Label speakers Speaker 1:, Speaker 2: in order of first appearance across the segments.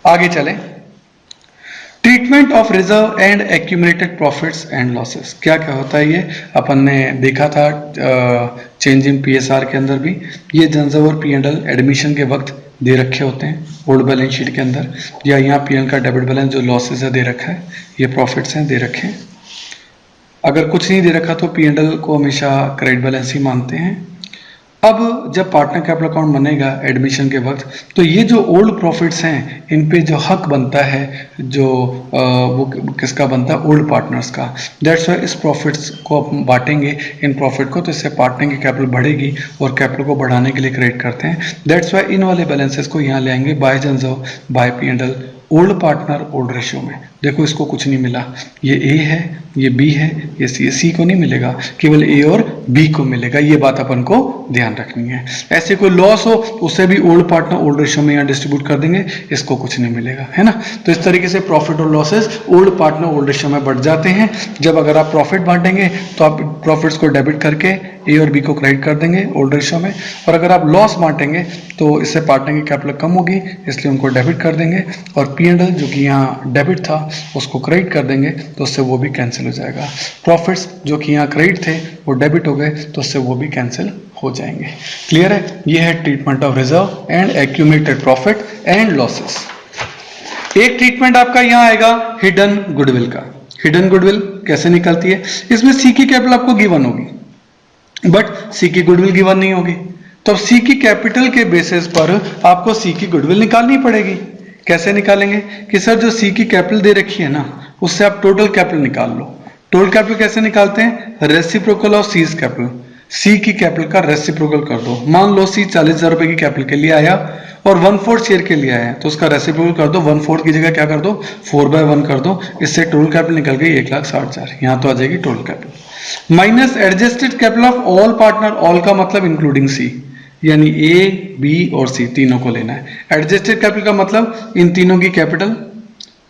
Speaker 1: आगे चलें। Treatment of reserve and accumulated profits and losses, क्या क्या होता है ये अपन ने देखा था चेंज इन पीएसआर के अंदर भी। ये जनरल और पी&एल एडमिशन के वक्त दे रखे होते हैं ओल्ड बैलेंस शीट के अंदर, या यहाँ पीएल का डेबिट बैलेंस जो लॉसेस है दे रखा है, ये प्रॉफिट्स हैं दे रखे हैं। अगर कुछ नहीं दे रखा तो पी&एल को हमेशा क्रेडिट बैलेंस ही मानते हैं। अब जब पार्टनर कैपिटल अकाउंट बनेगा एडमिशन के वक्त, तो ये जो ओल्ड प्रॉफिट्स हैं इन पे जो हक बनता है, जो वो किसका बनता है, ओल्ड पार्टनर्स का। दैट्स वाई इस प्रॉफिट्स को हम बांटेंगे इन प्रॉफिट को, तो इससे पार्टनर की कैपिटल बढ़ेगी और कैपिटल को बढ़ाने के लिए क्रिएट करते हैं। दैट्स वाई इन वाले बैलेंसेस को यहाँ ले आएंगे by general by P and L old partner old ratio में। देखो इसको कुछ नहीं मिला, ये ए है, ये बी है, ये सी को नहीं मिलेगा, केवल ए और बी को मिलेगा। ये बात अपन को ध्यान रखनी है। ऐसे कोई लॉस हो उसे भी ओल्ड पार्टनर ओल्ड रेशियो में यहाँ डिस्ट्रीब्यूट कर देंगे, इसको कुछ नहीं मिलेगा, है ना। तो इस तरीके से प्रॉफिट और losses old partner old ratio में बढ़ जाते हैं। जब अगर आप प्रॉफिट बांटेंगे तो आप प्रॉफिट्स को डेबिट करके ए और बी को क्रेडिट कर देंगे ओल्ड रेशियो में, और अगर आप लॉस बांटेंगे तो इससे पार्टनर की कैपिटल कम होगी, इसलिए उनको डेबिट कर देंगे, और पी&एल जो कि यहाँ डेबिट था उसको क्रेडिट कर देंगे, तो उससे वो भी कैंसिल हो जाएगा। प्रॉफिट्स जो कि यहाँ क्रेडिट थे वो डेबिट हो गए, तो उससे वो भी कैंसिल हो जाएंगे। क्लियर है। ये है treatment of reserve and accumulated profit and losses. एक ट्रीटमेंट आपका यहाँ आएगा हिडन गुडविल का। हिडन गुडविल कैसे निकलती है, इसमें सी की कैपिटल आपको गिवन होगी बट सी की गुडविल गिवन नहीं होगी, तो सी की कैपिटल के बेसिस पर आपको सी की गुडविल निकालनी पड़ेगी। कैसे निकालेंगे कि सर जो सी की कैपिटल दे रखी है ना, उससे आप टोटल कैपिटल निकाल लो। टोटल कैपिटल कैसे निकालते हैं, रेसिप्रोकल ऑफ सीज कैपिटल। सी की कैपिटल का रेसिप्रोकल कर दो। मान लो सी 40,000 रुपए की कैपिटल के लिए आया और 1/4 शेयर के लिए आया, तो उसका रेसिप्रोकल कर दो। 1/4 की जगह क्या कर दो, 4/1 कर दो। इससे टोटल कैपिटल निकल गई 1,60,000। यहाँ तो आ जाएगी total capital minus adjusted capital of all partner. All का मतलब इंक्लूडिंग सी, यानी ए बी और सी तीनों को लेना है। एडजस्टेड कैपिटल का मतलब इन तीनों की कैपिटल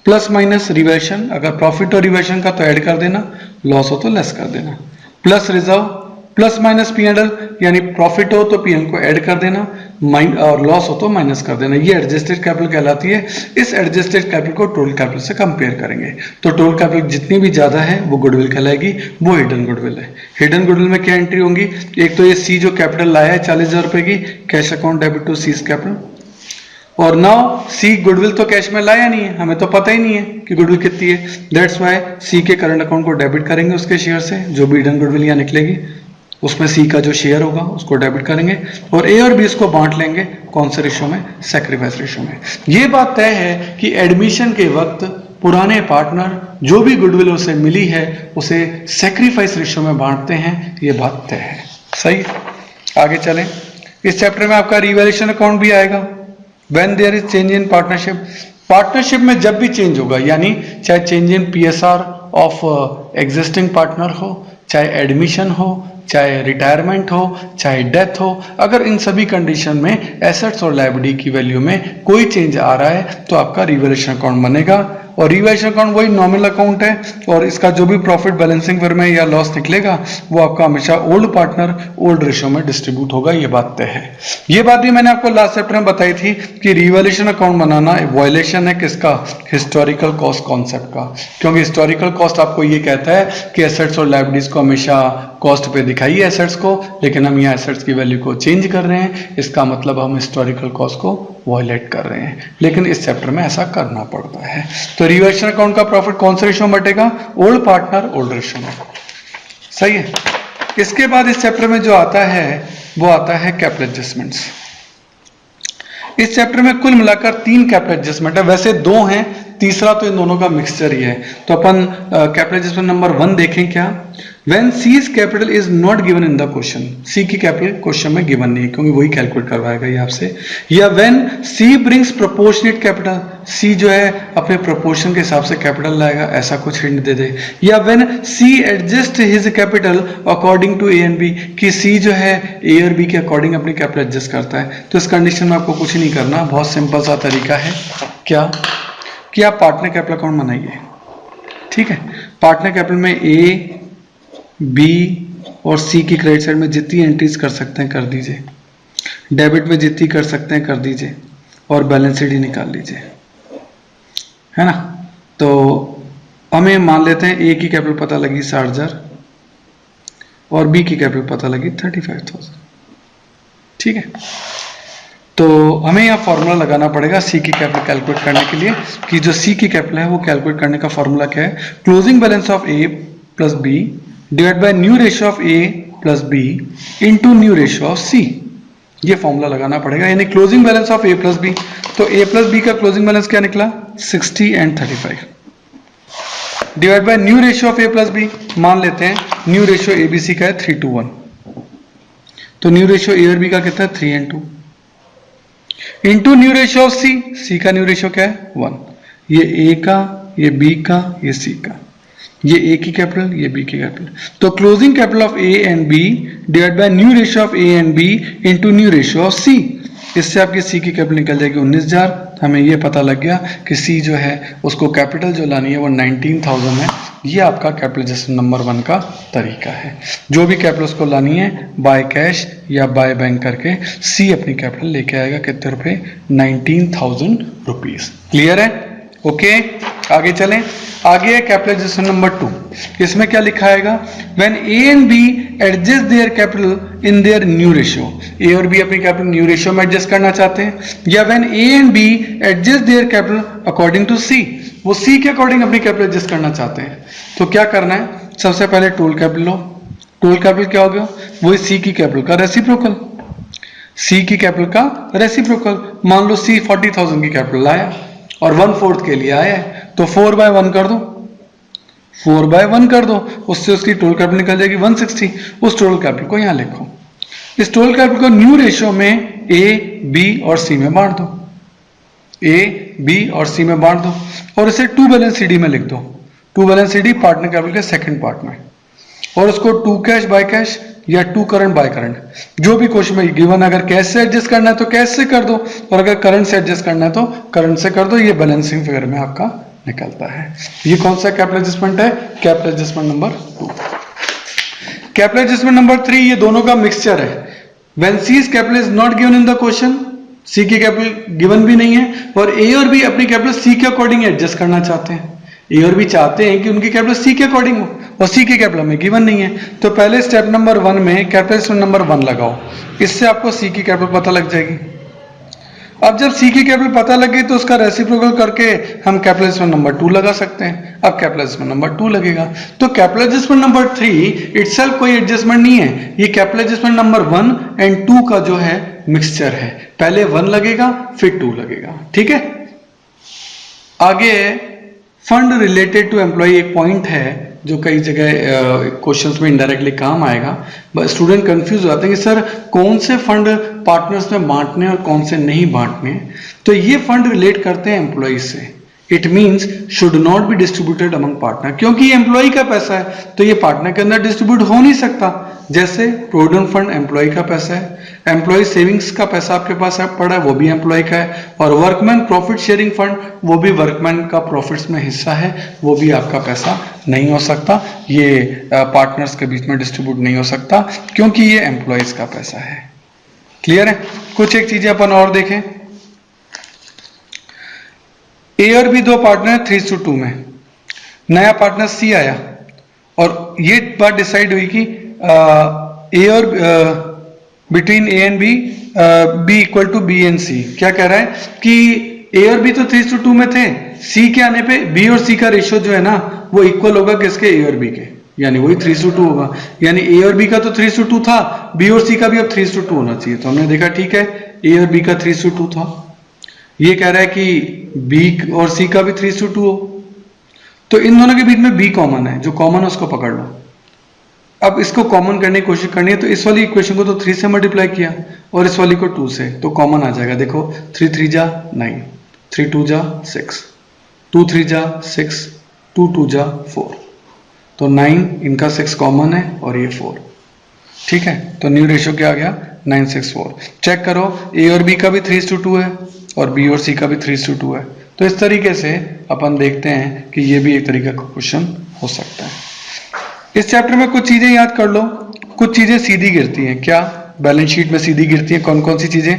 Speaker 1: प्लस माइनस रिवर्शन, अगर प्रॉफिट और रिवर्शन का तो ऐड कर देना, लॉस हो तो लेस कर देना, plus reserve plus minus P&L, यानी प्रॉफिट हो तो पी&एल को ऐड कर देना और लॉस हो तो माइनस कर देना। ये एडजस्टेड कैपिटल कहलाती है। इस एडजस्टेड कैपिटल को टोटल कैपिटल से कंपेयर करेंगे, तो टोटल कैपिटल जितनी भी ज्यादा है वो गुडविल कहलाएगी, वो हिडन गुडविल है। हिडन गुडविल में क्या एंट्री होंगी, एक तो ये सी जो कैपिटल लाया है 40,000 रुपए की, cash account debit to C's capital, और नाउ सी गुडविल तो कैश में लाया नहीं है, हमें तो पता ही नहीं है कि गुडविल कितनी है। दैट्स वाई सी के करंट अकाउंट को डेबिट करेंगे उसके शेयर से, जो भी हिडन गुडविल यहाँ निकलेगी उसमें सी का जो शेयर होगा उसको डेबिट करेंगे, और ए और बी इसको बांट लेंगे कौन से रेशो में, सैक्रिफाइस रेशो में। ये बात तय है कि एडमिशन के वक्त पुराने पार्टनर जो भी गुडविल उसे मिली है उसे सैक्रिफाइस रेशो में बांटते हैं, ये बात तय है। सही, आगे चलें। इस चैप्टर में आपका रिवैल्यूएशन अकाउंट भी आएगा। When there is change in partnership, partnership में जब भी चेंज होगा, यानी चाहे change in PSR of existing partner हो, चाहे एडमिशन हो, चाहे रिटायरमेंट हो, चाहे डेथ हो, अगर इन सभी कंडीशन में एसेट्स और लायबिलिटी की वैल्यू में कोई चेंज आ रहा है तो आपका रिवैल्यूएशन अकाउंट बनेगा। और रिवैल्यूएशन अकाउंट वही नॉमिनल अकाउंट है, और इसका जो भी प्रॉफिट बैलेंसिंग फिर में या लॉस निकलेगा वो आपका हमेशा ओल्ड पार्टनर ओल्ड रेशियो में डिस्ट्रीब्यूट होगा, ये बात तय है। ये बात भी मैंने आपको लास्ट चैप्टर में बताई थी कि रिवैल्यूएशन अकाउंट बनाना वायलेशन है किसका, हिस्टोरिकल कॉस्ट कॉन्सेप्ट का, क्योंकि हिस्टोरिकल कॉस्ट आपको ये कहता है कि एसेट्स और लायबिलिटीज को हमेशा कॉस्ट पे दिखाइए एसेट्स को, लेकिन हम यहाँ एसेट्स की वैल्यू को चेंज कर रहे हैं, इसका मतलब हम हिस्टोरिकल कॉस्ट को वायलेट कर रहे हैं, लेकिन इस चैप्टर में ऐसा करना पड़ता है। तो रिवैल्यूएशन अकाउंट का प्रॉफिट कौन से रेशियो में बटेगा, ओल्ड पार्टनर ओल्ड रेशियो में। सही है। इसके बाद इस चैप्टर में जो आता है वो आता है कैपिटल एडजस्टमेंट्स। इस चैप्टर में कुल मिलाकर 3 कैपिटल एडजस्टमेंट है, वैसे 2 हैं, तीसरा तो इन दोनों का मिक्सचर ही है। तो अपन कैपिटल एडजस्टमेंट नंबर 1 देखें क्या, when C's capital is not given in the question, C की कैपिटल क्वेश्चन में गिवन नहीं है क्योंकि वही कैलकुलेट करवाएगा ये आपसे, या when C brings proportionate capital, C जो है अपने प्रोपोर्शन के हिसाब से कैपिटल लाएगा, ऐसा कुछ हिंट दे दे, या when C adjust his capital according to A and B, कि सी जो है ए और बी के अकॉर्डिंग अपनी कैपिटल एडजस्ट करता है। तो इस कंडीशन में आपको कुछ नहीं करना, बहुत सिंपल सा तरीका है, क्या कि आप पार्टनर कैपिटल अकाउंट बनाइए। ठीक है, पार्टनर कैपिटल में ए बी और सी की क्रेडिट साइड में जितनी एंट्रीज कर सकते हैं कर दीजिए, डेबिट में जितनी कर सकते हैं कर दीजिए, और बैलेंस शीट ही निकाल लीजिए। है ना। तो हमें मान लेते हैं ए की कैपिटल पता लगी 60,000 और बी की कैपिटल पता लगी 35,000। ठीक है, तो हमें यहाँ फॉर्मूला लगाना पड़ेगा सी की कैपिटल कैलकुलेट करने के लिए, कि जो सी की कैपिटल है वो कैलकुलेट करने का फॉर्मूला क्या है, closing balance of A plus B divide by new ratio of A plus B into new ratio of C. ये फॉर्मूला लगाना पड़ेगा, यानी closing balance of A plus B. तो ए प्लस बी का क्लोजिंग बैलेंस क्या निकला, 60 and 35 divide by new ratio of A plus B. मान लेते हैं new ratio A B C का है 3:1, तो न्यू रेशियो ए और बी का कितना है 3 and 2 into new ratio of C. C का न्यू रेशियो क्या है 1। ये ए का, ये बी का, ये सी का, ये ए की कैपिटल, ये बी की कैपिटल। तो closing capital of A and B divide by new ratio of A and B into new ratio of C. इससे आपकी सी की कैपिटल निकल जाएगी 19,000। हमें ये पता लग गया कि सी जो है उसको कैपिटल जो लानी है वो 19,000 है। ये आपका कैपिटलाइजेशन नंबर 1 का तरीका है। जो भी कैपिटल उसको लानी है बाय कैश या बाय बैंक करके सी अपनी कैपिटल लेके आएगा कितने रुपए, 19,000 रुपीज। क्लियर है, ओके। आगे चलें, आगे है कैपिटलाइजेशन नंबर 2। इसमें क्या लिखा आएगा, when A and B adjust their capital in their new ratio. A और बी अपनी कैपिटल न्यू रेशियो में एडजस्ट करना चाहते हैं, या when A and B adjust their capital according to C. वो सी के अकॉर्डिंग अपनी कैपिटल एडजस्ट करना चाहते हैं। तो क्या करना है, सबसे पहले टोटल कैपिटल लो। टोटल कैपिटल क्या हो गया, वही सी की कैपिटल का रेसिप्रोकल। सी की कैपिटल का रेसिप्रोकल, मान लो सी 40,000 की कैपिटल लाया और 1/4 के लिए आया है, तो 4/1 कर दो, 4/1 कर दो, उससे उसकी टोटल कैपिटल निकल जाएगी 160। उस टोटल कैपिटल को यहां लिखो। इस टोटल कैपिटल को न्यू रेशियो में ए बी और सी में बांट दो, ए बी और सी में बांट दो, और इसे 2 बैलेंस सी डी में लिख दो। 2 balance C D partner capital के सेकंड पार्ट में, और उसको 2 कैश बाय कैश या 2 करंट बाय करंट, जो भी क्वेश्चन में गिवन। अगर कैश से एडजस्ट करना है तो कैश से कर दो, और अगर करंट से एडजस्ट करना है तो करंट से कर दो। ये बैलेंसिंग फिगर में आपका निकलता है। ये कौन सा कैपिटल एडजस्टमेंट है, capital adjustment number 2। Capital adjustment number 3, ये दोनों का मिक्सचर है। When C's capital is not given in the question, C की कैपिटल गिवन भी नहीं है, और ए और बी अपनी कैपिटल सी के अकॉर्डिंग एडजस्ट करना चाहते हैं। ए और बी चाहते हैं कि उनकी कैपिटल सी के अकॉर्डिंग हो, और सी की कैपिटल में गिवन नहीं है। तो पहले स्टेप नंबर 1 में कैपिटल नंबर 1 लगाओ, इससे आपको सी की कैपिटल पता लग जाएगी। अब जब सी की कैपिटल पता लगे तो उसका रेसिप्रोकल करके हम कैपिटल एडजस्टमेंट नंबर 2 लगा सकते हैं। अब कैपिटल एडजस्टमेंट नंबर 2 लगेगा, तो कैपिटल एडजस्टमेंट नंबर 3 इटसेल्फ कोई एडजस्टमेंट नहीं है, ये कैपिटल एडजस्टमेंट नंबर 1 एंड 2 का जो है मिक्सचर है। पहले 1 लगेगा फिर 2 लगेगा, ठीक है। आगे फंड रिलेटेड टू एम्प्लॉय, एक पॉइंट है जो कई जगह क्वेश्चंस में इनडायरेक्टली काम आएगा। बट स्टूडेंट कंफ्यूज हो जाते हैं कि सर कौन से फंड पार्टनर्स में बांटने और कौन से नहीं बांटने। तो ये फंड रिलेट करते हैं एम्प्लॉय से। It means should not be distributed among partner, क्योंकि ये एम्प्लॉय का पैसा है तो ये पार्टनर के अंदर डिस्ट्रीब्यूट हो नहीं सकता। जैसे प्रोविडेंट फंड एम्प्लॉय का पैसा है, एम्प्लॉय सेविंग्स का पैसा आपके पास पड़ा है वो भी एम्प्लॉय का है, और वर्कमैन प्रॉफिट शेयरिंग फंड वो भी वर्कमैन का प्रॉफिट्स में हिस्सा है, वो भी आपका पैसा नहीं हो सकता। ये पार्टनर्स के बीच में डिस्ट्रीब्यूट नहीं हो सकता क्योंकि ये एम्प्लॉयज का पैसा है। क्लियर है। कुछ एक चीजें अपन और देखें। ए और बी दो पार्टनर 3:2 में, नया पार्टनर सी आया और ये बात डिसाइड हुई कि ए और between A and B equal to B and C. क्या कह रहा है कि ए और बी तो 3:2 में थे, सी के आने पे बी और सी का रेशियो जो है ना वो इक्वल होगा किसके, ए और बी के, यानी वही 3:2 होगा। यानी ए और बी का तो 3:2 था, बी और सी का भी अब 3:2 होना चाहिए। तो हमने देखा ठीक है ए और बी का 3:2 था, ये कह रहा है कि बी और सी का भी 3:2 हो, तो इन दोनों के बीच में बी कॉमन है, जो कॉमन है उसको पकड़ लो। अब इसको कॉमन करने की कोशिश करनी है, तो इस वाली इक्वेशन को तो 3 से मल्टीप्लाई किया और इस वाली को 2 से, तो कॉमन आ जाएगा। देखो 3 3 जा 9, 3 2 जा 6, 2 3 जा 6, 2 2 जा 4, तो 9 इनका 6 कॉमन है और ये 4, ठीक है। तो न्यू रेशियो क्या आ गया 9:6:4। चेक करो ए और बी का भी 3:2 है और बी और सी का भी 3:2 है। तो इस तरीके से अपन देखते हैं कि ये भी एक तरीके का क्वेश्चन हो सकता है। इस चैप्टर में कुछ चीजें याद कर लो, कुछ चीजें सीधी गिरती हैं। क्या, बैलेंस शीट में सीधी गिरती है कौन कौन सी चीजें?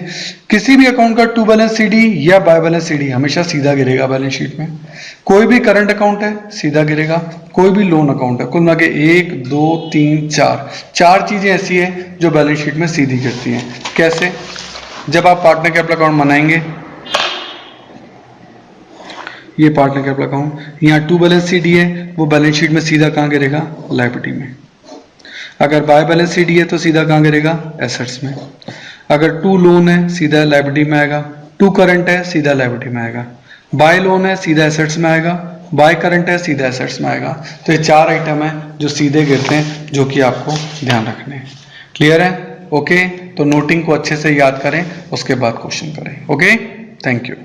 Speaker 1: किसी भी अकाउंट का टू बैलेंस सीडी या बाय बैलेंस सीडी हमेशा सीधा गिरेगा बैलेंस शीट में। कोई भी करंट अकाउंट है सीधा गिरेगा, कोई भी लोन अकाउंट है, कुल मिला के 1 2 3 4 चीजें ऐसी है जो बैलेंस शीट में सीधी गिरती हैं। कैसे? जब आप पार्टनर कैपिटल अकाउंट बनाएंगे, ये पार्टनर कैपिटल अकाउंट, यहाँ टू बैलेंस सीडी है, वो बैलेंस शीट में सीधा कहाँ गिरेगा? लायबिलिटी में। अगर बाय बैलेंस सीडी है तो सीधा कहाँ गिरेगा? एसेट्स में। अगर टू लोन है सीधा लायबिलिटी में आएगा, टू करंट है सीधा लायबिलिटी में आएगा, बाय लोन है सीधा एसेट्स में आएगा, बाय करंट है सीधा एसेट्स में आएगा। तो ये 4 आइटम है जो सीधे गिरते हैं, जो कि आपको ध्यान रखने हैं। क्लियर है? ओके, तो नोटिंग को अच्छे से याद करें, उसके बाद क्वेश्चन करें। Okay, thank you.